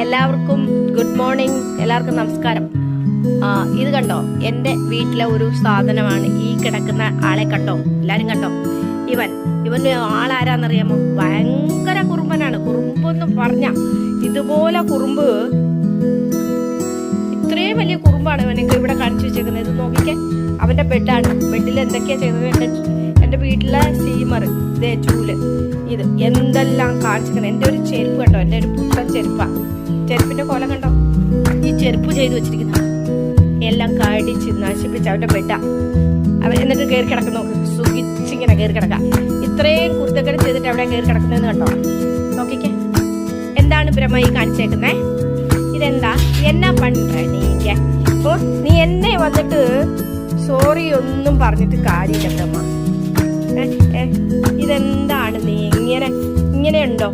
എല്ലാവർക്കും good morning, എല്ലാവർക്കും നമസ്കാരം. ഇത് കണ്ടോ, എൻ്റെ വീട്ടിലെ ഒരു സാധനമാണ് ഈ കിടക്കുന്ന ആളെ. കണ്ടോ, എല്ലാരും കണ്ടോ? ഇവന് ആളാരാന്നറിയാമോ? ഭയങ്കര കുറുമ്പനാണ്. കുറുമ്പെന്ന് പറഞ്ഞ ഇതുപോലെ കുറുമ്പ്, ഇത്രയും വലിയ കുറുമ്പാണ് ഇവനൊക്കെ ഇവിടെ കാണിച്ചു വെച്ചേക്കുന്നത്. ഇത് നോക്കിക്കേ, അവന്റെ ബെഡാണ്. ബെഡിൽ എന്തൊക്കെയാ ചെയ്തത്? എൻ്റെ വീട്ടിലെ സ്റ്റീമർ, ഇതേ ചൂല്, ഇത് എന്തെല്ലാം കാണിച്ചിരിക്കുന്നത്. എൻ്റെ ഒരു ചെരുപ്പ് കണ്ടോ, എൻ്റെ ഒരു പുത്തൻ ചെരുപ്പാ. ചെരുപ്പിന്റെ കൊല കണ്ടോ? ഈ ചെരുപ്പ് ചെയ്തു വെച്ചിരിക്കുന്ന എല്ലാം കടിച്ച് നശിപ്പിച്ച് അവന്റെ ബെഡാ. എന്നിട്ട് കയറി കിടക്കുന്ന നോക്ക്, സുഖിച്ചിങ്ങനെ കയറി കിടക്കാം. ഇത്രയും കുരുത്തക്കേട് ചെയ്തിട്ട് അവിടെ കയറി കിടക്കുന്നതെന്ന് കണ്ടോ? നോക്കിക്കേ, എന്താണ് ബ്രഹ്മ ഈ കാണിച്ചേക്കുന്നേ? ഇതെന്താ എന്നാ പണ്ട നീക്ക? ഓ, നീ എന്നെ വന്നിട്ട് സോറി ഒന്നും പറഞ്ഞിട്ട് കാര്യമില്ല ബ്രഹ്മ. ഇതെന്താണ് നീ ഇങ്ങനെയുണ്ടോ?